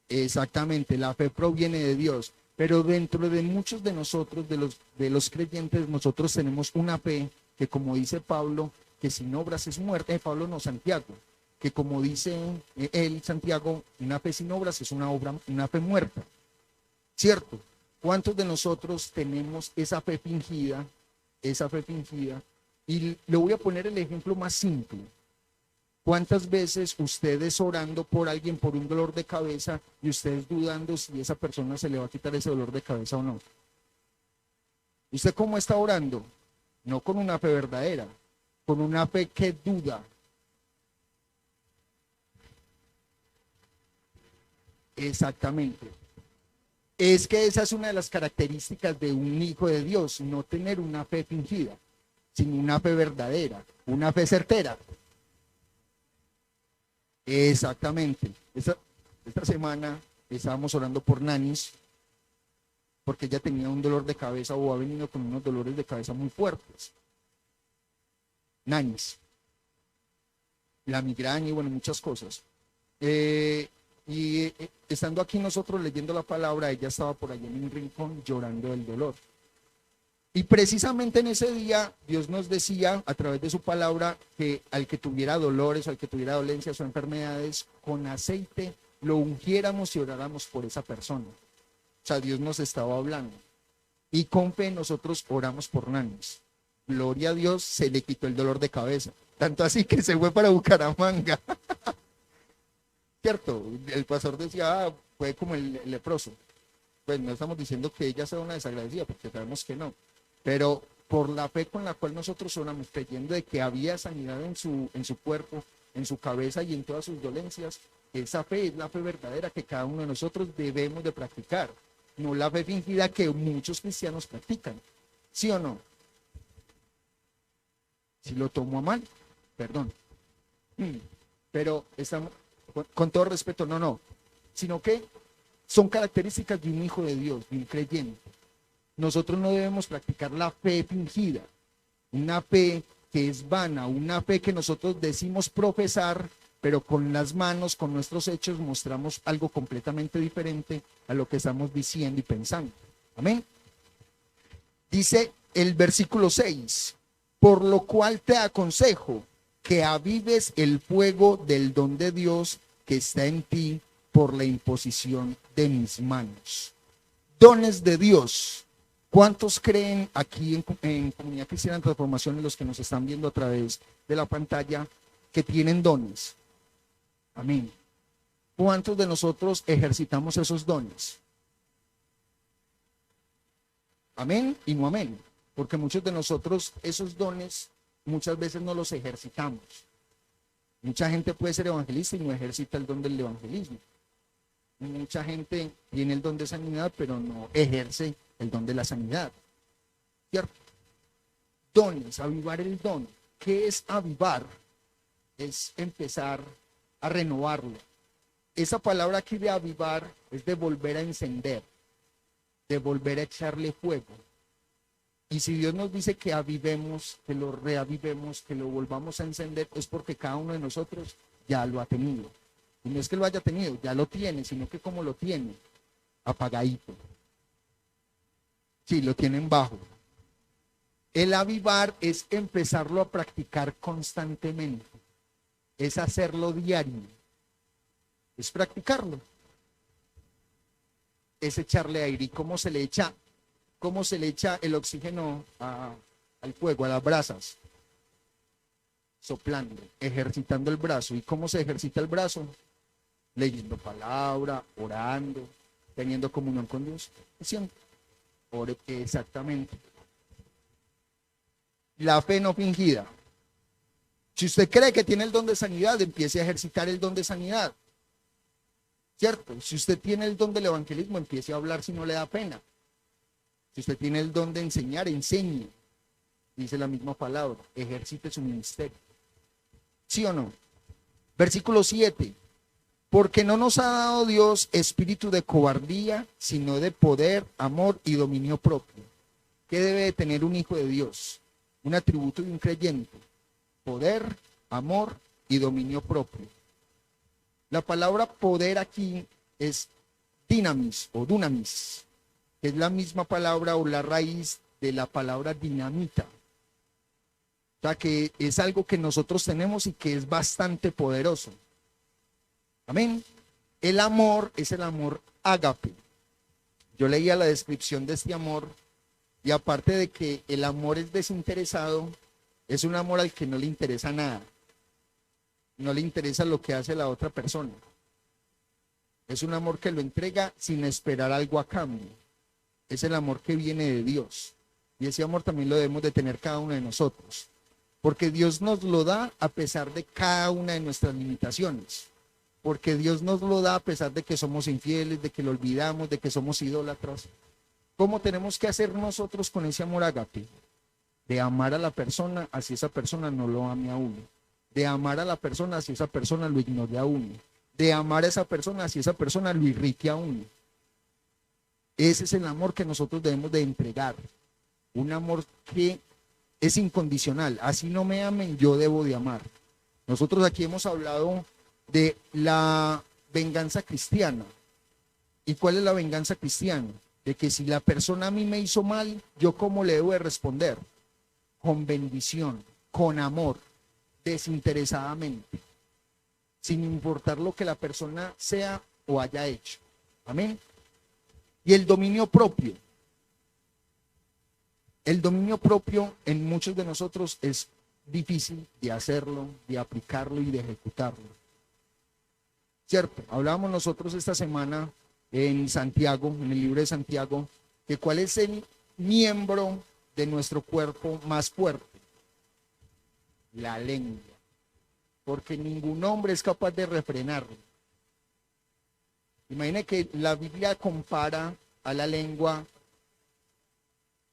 Exactamente, la fe proviene de Dios. Pero dentro de muchos de nosotros, de los creyentes, nosotros tenemos una fe que, como dice Pablo, que sin obras es muerte. Pablo no, Santiago. Que como dice él, Santiago, una fe sin obras es una fe muerta. ¿Cierto? ¿Cuántos de nosotros tenemos esa fe fingida? Esa fe fingida. Y le voy a poner el ejemplo más simple. ¿Cuántas veces ustedes orando por alguien por un dolor de cabeza y ustedes dudando si esa persona se le va a quitar ese dolor de cabeza o no? ¿Usted cómo está orando? No con una fe verdadera, con una fe que duda. Exactamente. Es que esa es una de las características de un hijo de Dios, no tener una fe fingida, sino una fe verdadera, una fe certera. Exactamente. Esta semana estábamos orando por Nanis, porque ella tenía un dolor de cabeza o ha venido con unos dolores de cabeza muy fuertes. Nanis. La migraña y bueno, muchas cosas. Estando aquí nosotros leyendo la palabra, ella estaba por allá en un rincón llorando del dolor. Y precisamente en ese día Dios nos decía a través de su palabra que al que tuviera dolores, al que tuviera dolencias o enfermedades, con aceite lo ungiéramos y oráramos por esa persona. O sea, Dios nos estaba hablando. Y con fe nosotros oramos por Nanis. Gloria a Dios, se le quitó el dolor de cabeza. Tanto así que se fue para Bucaramanga. Cierto, el pastor decía, fue como el leproso. Pues no estamos diciendo que ella sea una desagradecida, porque sabemos que no. Pero por la fe con la cual nosotros oramos, creyendo de que había sanidad en su cuerpo, en su cabeza y en todas sus dolencias, esa fe es la fe verdadera que cada uno de nosotros debemos de practicar, no la fe fingida que muchos cristianos practican. ¿Sí o no? Si lo tomo a mal, perdón. Pero estamos, con todo respeto, no, sino que son características de un hijo de Dios, de un creyente. Nosotros no debemos practicar la fe fingida, una fe que es vana, una fe que nosotros decimos profesar, pero con las manos, con nuestros hechos, mostramos algo completamente diferente a lo que estamos diciendo y pensando. Amén. Dice el versículo 6, por lo cual te aconsejo que avives el fuego del don de Dios que está en ti por la imposición de mis manos. Dones de Dios. ¿Cuántos creen aquí en Comunidad Cristiana en Transformación, los que nos están viendo a través de la pantalla, que tienen dones? Amén. ¿Cuántos de nosotros ejercitamos esos dones? Amén y no amén. Porque muchos de nosotros esos dones muchas veces no los ejercitamos. Mucha gente puede ser evangelista y no ejercita el don del evangelismo. Mucha gente tiene el don de sanidad, pero no ejerce el don de la sanidad. ¿Cierto? Dones, avivar el don. ¿Qué es avivar? Es empezar a renovarlo. Esa palabra aquí de avivar es de volver a encender, de volver a echarle fuego. Y si Dios nos dice que avivemos, que lo reavivemos, que lo volvamos a encender, es porque cada uno de nosotros ya lo ha tenido. Y no es que lo haya tenido, ya lo tiene, sino que como lo tiene, apagadito. Sí, lo tienen bajo. El avivar es empezarlo a practicar constantemente. Es hacerlo diario. Es practicarlo. Es echarle aire. ¿Y cómo se le echa? ¿Cómo se le echa el oxígeno al fuego, a las brasas? Soplando, ejercitando el brazo. ¿Y cómo se ejercita el brazo? Leyendo palabra, orando, teniendo comunión con Dios. Ore, exactamente. La fe no fingida. Si usted cree que tiene el don de sanidad, empiece a ejercitar el don de sanidad. ¿Cierto? Si usted tiene el don del evangelismo, empiece a hablar si no le da pena. Si usted tiene el don de enseñar, enseñe. Dice la misma palabra, ejercite su ministerio. ¿Sí o no? Versículo 7. Porque no nos ha dado Dios espíritu de cobardía, sino de poder, amor y dominio propio. ¿Qué debe de tener un hijo de Dios? Un atributo de un creyente. Poder, amor y dominio propio. La palabra poder aquí es dinamis o dunamis, que es la misma palabra o la raíz de la palabra dinamita. O sea, que es algo que nosotros tenemos y que es bastante poderoso. Amén. El amor es el amor ágape. Yo leía la descripción de este amor y aparte de que el amor es desinteresado, es un amor al que no le interesa nada. No le interesa lo que hace la otra persona. Es un amor que lo entrega sin esperar algo a cambio. Es el amor que viene de Dios. Y ese amor también lo debemos de tener cada uno de nosotros. Porque Dios nos lo da a pesar de cada una de nuestras limitaciones. Porque Dios nos lo da a pesar de que somos infieles, de que lo olvidamos, de que somos idólatras. ¿Cómo tenemos que hacer nosotros con ese amor ágape? De amar a la persona, así esa persona no lo ame a uno. De amar a la persona, así esa persona lo ignore a uno. De amar a esa persona, así esa persona lo irrite a uno. Ese es el amor que nosotros debemos de entregar. Un amor que es incondicional. Así no me amen, yo debo de amar. Nosotros aquí hemos hablado de la venganza cristiana. ¿Y cuál es la venganza cristiana? De que si la persona a mí me hizo mal, ¿yo cómo le debo de responder? Con bendición, con amor, desinteresadamente, sin importar lo que la persona sea o haya hecho. Amén. Y el dominio propio. El dominio propio en muchos de nosotros es difícil de hacerlo, de aplicarlo y de ejecutarlo. ¿Cierto? Hablábamos nosotros esta semana en Santiago, en el libro de Santiago, que cuál es el miembro de nuestro cuerpo más fuerte. La lengua. Porque ningún hombre es capaz de refrenarlo. Imagine que la Biblia compara a la lengua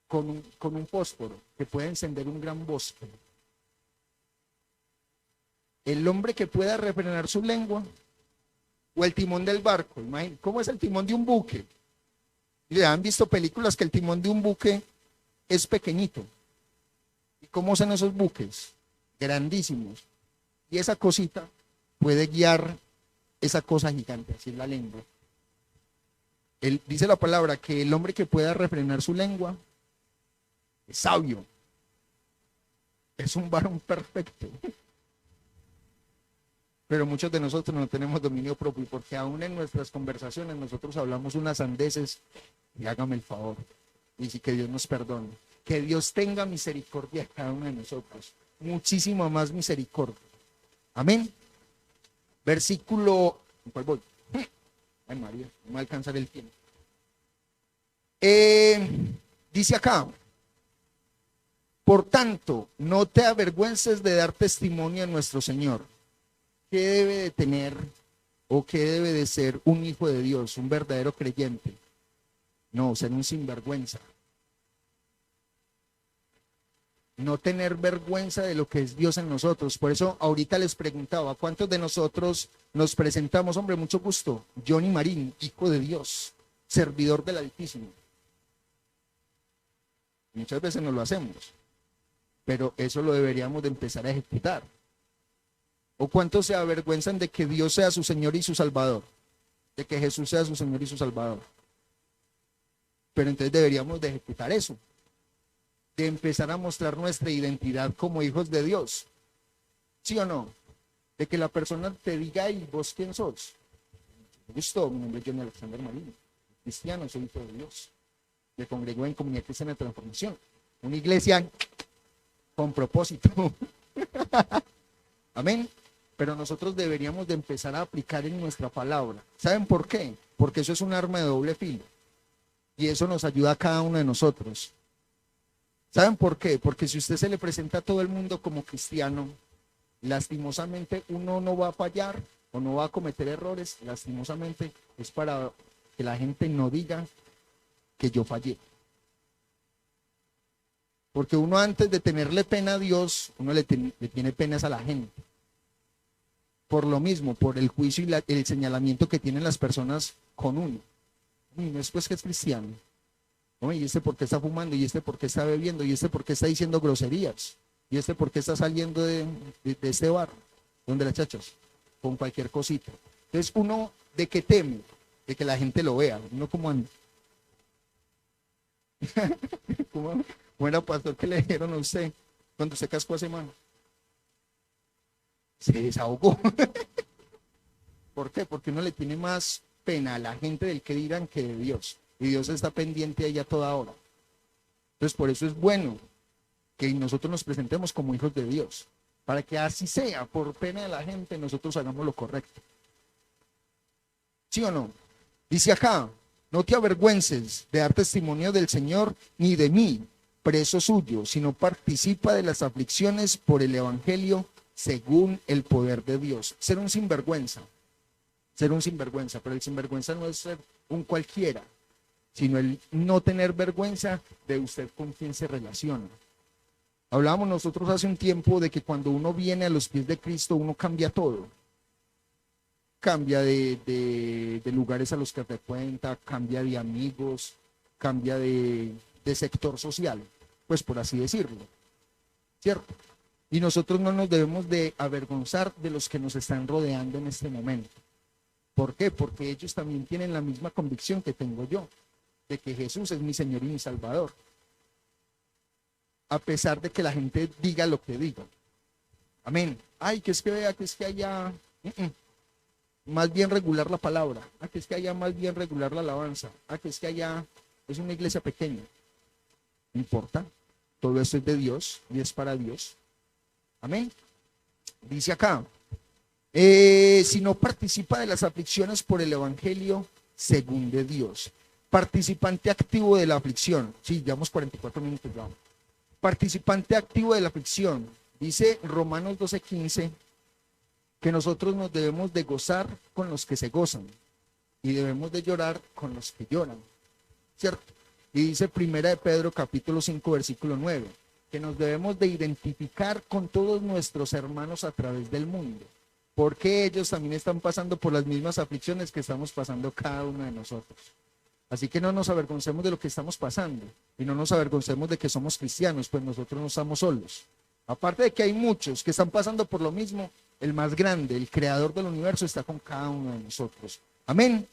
con un fósforo que puede encender un gran bosque. El hombre que pueda refrenar su lengua o el timón del barco. Imagínate, ¿cómo es el timón de un buque? ¿Han visto películas que el timón de un buque es pequeñito? ¿Y cómo son esos buques? Grandísimos. Y esa cosita puede guiar esa cosa gigante, así es la lengua. Dice la palabra que el hombre que pueda refrenar su lengua es sabio, es un varón perfecto. Pero muchos de nosotros no tenemos dominio propio porque aún en nuestras conversaciones nosotros hablamos unas sandeces y hágame el favor. Y sí, que Dios nos perdone. Que Dios tenga misericordia de cada uno de nosotros. Muchísima más misericordia. Amén. Versículo, ¿en cuál voy? Ay, María, no me va a alcanzar el tiempo. Dice acá, por tanto, no te avergüences de dar testimonio a nuestro Señor. ¿Qué debe de tener o qué debe de ser un hijo de Dios, un verdadero creyente? No, ser un sinvergüenza. No tener vergüenza de lo que es Dios en nosotros. Por eso ahorita les preguntaba, ¿cuántos de nosotros nos presentamos? Hombre, mucho gusto. Johnny Marín, hijo de Dios, servidor del Altísimo. Muchas veces no lo hacemos, pero eso lo deberíamos de empezar a ejecutar. ¿O cuántos se avergüenzan de que Dios sea su Señor y su Salvador? De que Jesús sea su Señor y su Salvador. Pero entonces deberíamos de ejecutar eso. De empezar a mostrar nuestra identidad como hijos de Dios. ¿Sí o no? De que la persona te diga, ¿y vos quién sos? Me gustó, mi nombre es Johnny Alexander Marín. Cristiano, soy hijo de Dios. Me congrego en Comunidad Cristiana de Transformación. Una iglesia con propósito. Amén. Pero nosotros deberíamos de empezar a aplicar en nuestra palabra. ¿Saben por qué? Porque eso es un arma de doble filo. Y eso nos ayuda a cada uno de nosotros. ¿Saben por qué? Porque si usted se le presenta a todo el mundo como cristiano, lastimosamente uno no va a fallar o no va a cometer errores. Lastimosamente es para que la gente no diga que yo fallé. Porque uno antes de tenerle pena a Dios, uno le tiene penas a la gente. Por lo mismo, por el juicio y el señalamiento que tienen las personas con uno. Y no es pues que es cristiano. ¿No? Y este por qué está fumando, y este por qué está bebiendo, y este por qué está diciendo groserías, y este por qué está saliendo de este bar, donde las chachas, con cualquier cosita. Entonces uno, ¿de qué teme? De que la gente lo vea. Uno como anda. ¿Cómo era, pastor, que le dijeron a usted cuando se cascó hace mano? Se desahogó. ¿Por qué? Porque uno le tiene más pena a la gente del que dirán que de Dios. Y Dios está pendiente ahí a toda hora. Entonces, por eso es bueno que nosotros nos presentemos como hijos de Dios. Para que así sea, por pena de la gente, nosotros hagamos lo correcto. ¿Sí o no? Dice acá, no te avergüences de dar testimonio del Señor ni de mí, preso suyo, sino participa de las aflicciones por el Evangelio según el poder de Dios. Ser un sinvergüenza, pero el sinvergüenza no es ser un cualquiera, sino el no tener vergüenza de usted con quién se relaciona. Hablábamos nosotros hace un tiempo de que cuando uno viene a los pies de Cristo, uno cambia todo. Cambia de lugares a los que frecuenta, cambia de amigos, cambia de sector social, pues por así decirlo, ¿cierto? Y nosotros no nos debemos de avergonzar de los que nos están rodeando en este momento. ¿Por qué? Porque ellos también tienen la misma convicción que tengo yo, de que Jesús es mi Señor y mi Salvador. A pesar de que la gente diga lo que diga. Amén. Ay, que es que vea, que es que haya más bien regular la palabra. Que es que haya más bien regular la alabanza. Que es que haya, es una iglesia pequeña. No importa. Todo esto es de Dios y es para Dios. Amén. Dice acá, si no participa de las aflicciones por el Evangelio según de Dios. Participante activo de la aflicción. Sí, llevamos 44 minutos ya. Participante activo de la aflicción. Dice Romanos 12:15 que nosotros nos debemos de gozar con los que se gozan y debemos de llorar con los que lloran. ¿Cierto? Y dice Primera de Pedro capítulo 5 versículo 9 que nos debemos de identificar con todos nuestros hermanos a través del mundo, porque ellos también están pasando por las mismas aflicciones que estamos pasando cada uno de nosotros. Así que no nos avergoncemos de lo que estamos pasando y no nos avergoncemos de que somos cristianos, pues nosotros no estamos solos. Aparte de que hay muchos que están pasando por lo mismo, el más grande, el creador del universo, está con cada uno de nosotros. Amén.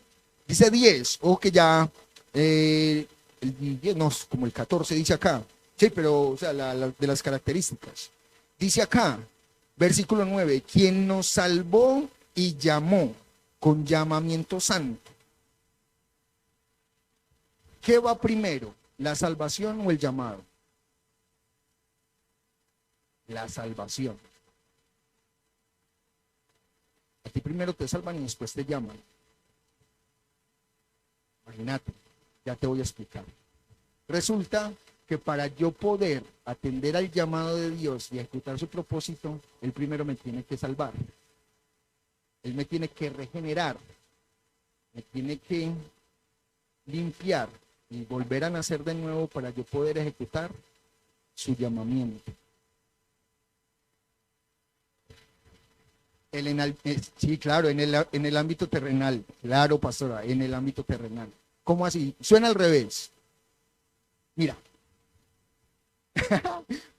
Dice 10, o que ya, el 10, no, como el 14 dice acá. Sí, pero, o sea, de las características. Dice acá, versículo 9, quien nos salvó y llamó con llamamiento santo. ¿Qué va primero, la salvación o el llamado? La salvación. A ti primero te salvan y después te llaman. Imagínate, ya te voy a explicar. Resulta que para yo poder atender al llamado de Dios y ejecutar su propósito, Él primero me tiene que salvar. Él me tiene que regenerar, me tiene que limpiar y volver a nacer de nuevo para yo poder ejecutar su llamamiento. Sí, claro, en el ámbito terrenal. Claro, pastora, en el ámbito terrenal. ¿Cómo así? Suena al revés. Mira.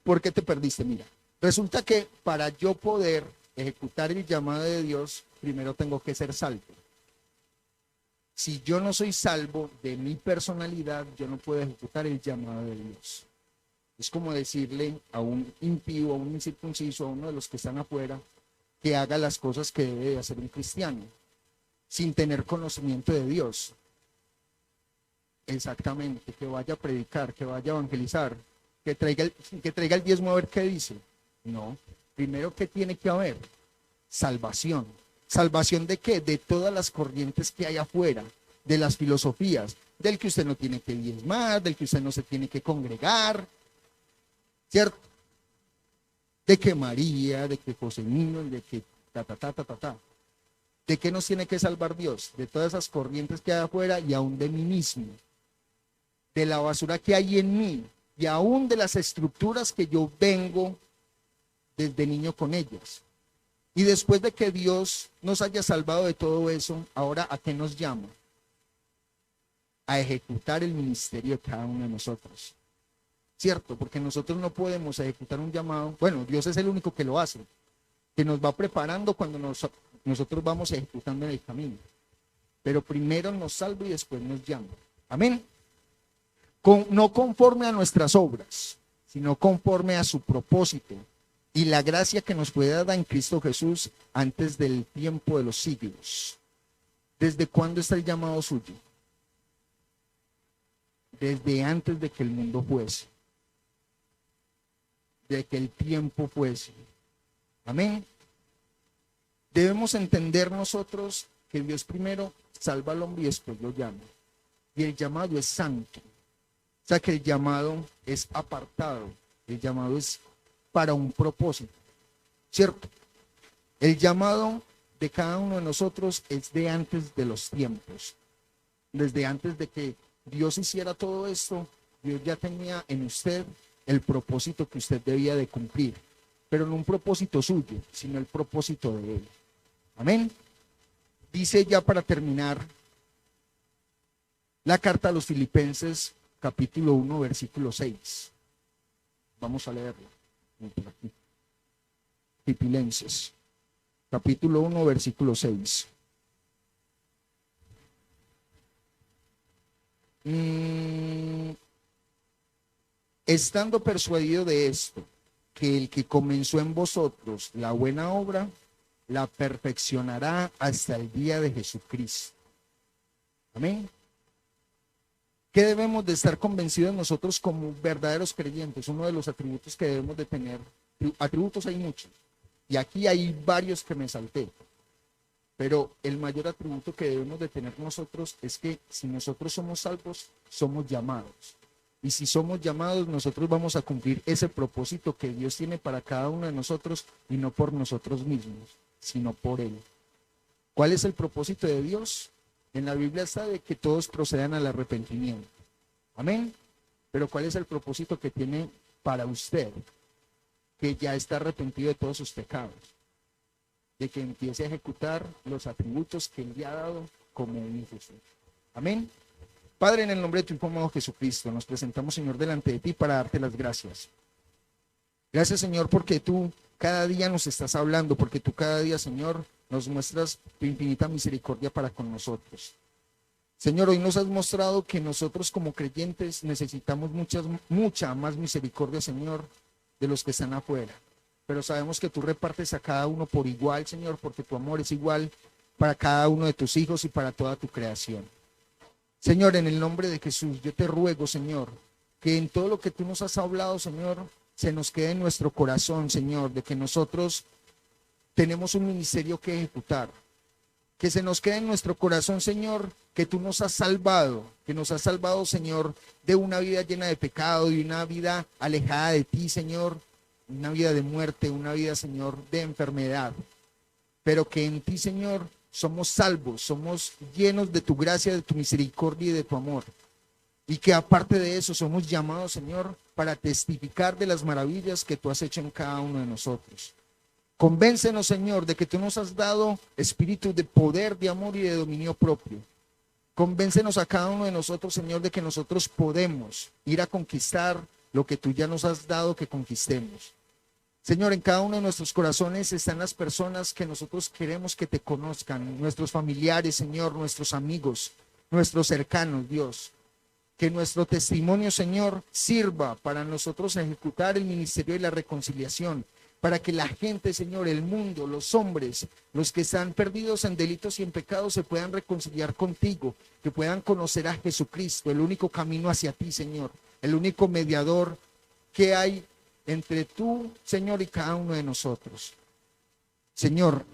¿Por qué te perdiste? Mira. Resulta que para yo poder ejecutar el llamado de Dios, primero tengo que ser salvo. Si yo no soy salvo de mi personalidad, yo no puedo ejecutar el llamado de Dios. Es como decirle a un impío, a un incircunciso, a uno de los que están afuera, que haga las cosas que debe hacer un cristiano, sin tener conocimiento de Dios. Exactamente, que vaya a predicar, que vaya a evangelizar, que traiga el diezmo a ver qué dice. No, primero, ¿qué tiene que haber? Salvación. ¿Salvación de qué? De todas las corrientes que hay afuera, de las filosofías, del que usted no tiene que diezmar, del que usted no se tiene que congregar, ¿cierto? De que María, de que José Niño, de que ¿De qué nos tiene que salvar Dios? De todas esas corrientes que hay afuera y aún de mí mismo. De la basura que hay en mí y aún de las estructuras que yo vengo desde niño con ellas. Y después de que Dios nos haya salvado de todo eso, ahora ¿a qué nos llama? A ejecutar el ministerio de cada uno de nosotros. ¿Cierto? Porque nosotros no podemos ejecutar un llamado. Bueno, Dios es el único que lo hace, que nos va preparando cuando nosotros vamos ejecutando en el camino. Pero primero nos salva y después nos llama. Amén. No conforme a nuestras obras, sino conforme a su propósito y la gracia que nos fue dada en Cristo Jesús antes del tiempo de los siglos. ¿Desde cuándo está el llamado suyo? Desde antes de que el mundo fuese, de que el tiempo fuese. Amén. Debemos entender nosotros que Dios primero salva al hombre y después lo llama. Y el llamado es santo. O sea que el llamado es apartado. El llamado es para un propósito. ¿Cierto? El llamado de cada uno de nosotros es de antes de los tiempos. Desde antes de que Dios hiciera todo esto, Dios ya tenía en usted el propósito que usted debía de cumplir. Pero no un propósito suyo, sino el propósito de Él. Amén. Dice ya para terminar la carta a los Filipenses, capítulo 1, versículo 6. Vamos a leerlo. Filipenses, capítulo 1, versículo 6. Estando persuadido de esto, que el que comenzó en vosotros la buena obra, la perfeccionará hasta el día de Jesucristo. Amén. ¿Qué debemos de estar convencidos nosotros como verdaderos creyentes? Uno de los atributos que debemos de tener. Atributos hay muchos. Y aquí hay varios que me salté. Pero el mayor atributo que debemos de tener nosotros es que si nosotros somos salvos, somos llamados. Y si somos llamados, nosotros vamos a cumplir ese propósito que Dios tiene para cada uno de nosotros y no por nosotros mismos, sino por Él. ¿Cuál es el propósito de Dios? En la Biblia está de que todos procedan al arrepentimiento. Amén. Pero ¿cuál es el propósito que tiene para usted? Que ya está arrepentido de todos sus pecados. De que empiece a ejecutar los atributos que Él le ha dado como un Jesús. Amén. Padre, en el nombre de tu Hijo amado Jesucristo, nos presentamos, Señor, delante de ti para darte las gracias. Gracias, Señor, porque tú cada día nos estás hablando, porque tú cada día, Señor, nos muestras tu infinita misericordia para con nosotros. Señor, hoy nos has mostrado que nosotros como creyentes necesitamos mucha más misericordia, Señor, de los que están afuera. Pero sabemos que tú repartes a cada uno por igual, Señor, porque tu amor es igual para cada uno de tus hijos y para toda tu creación. Señor, en el nombre de Jesús, yo te ruego, Señor, que en todo lo que tú nos has hablado, Señor, se nos quede en nuestro corazón, Señor, de que nosotros tenemos un ministerio que ejecutar. Que se nos quede en nuestro corazón, Señor, que tú nos has salvado, Señor, de una vida llena de pecado, de una vida alejada de ti, Señor, una vida de muerte, una vida, Señor, de enfermedad. Pero que en ti, Señor, somos salvos, somos llenos de tu gracia, de tu misericordia y de tu amor. Y que aparte de eso somos llamados, Señor, para testificar de las maravillas que tú has hecho en cada uno de nosotros. Convéncenos, Señor, de que tú nos has dado espíritu de poder, de amor y de dominio propio. Convéncenos a cada uno de nosotros, Señor, de que nosotros podemos ir a conquistar lo que tú ya nos has dado que conquistemos. Señor, en cada uno de nuestros corazones están las personas que nosotros queremos que te conozcan, nuestros familiares, Señor, nuestros amigos, nuestros cercanos, Dios. Que nuestro testimonio, Señor, sirva para nosotros ejecutar el ministerio de la reconciliación, para que la gente, Señor, el mundo, los hombres, los que están perdidos en delitos y en pecados se puedan reconciliar contigo, que puedan conocer a Jesucristo, el único camino hacia ti, Señor, el único mediador que hay entre tú, Señor, y cada uno de nosotros. Señor,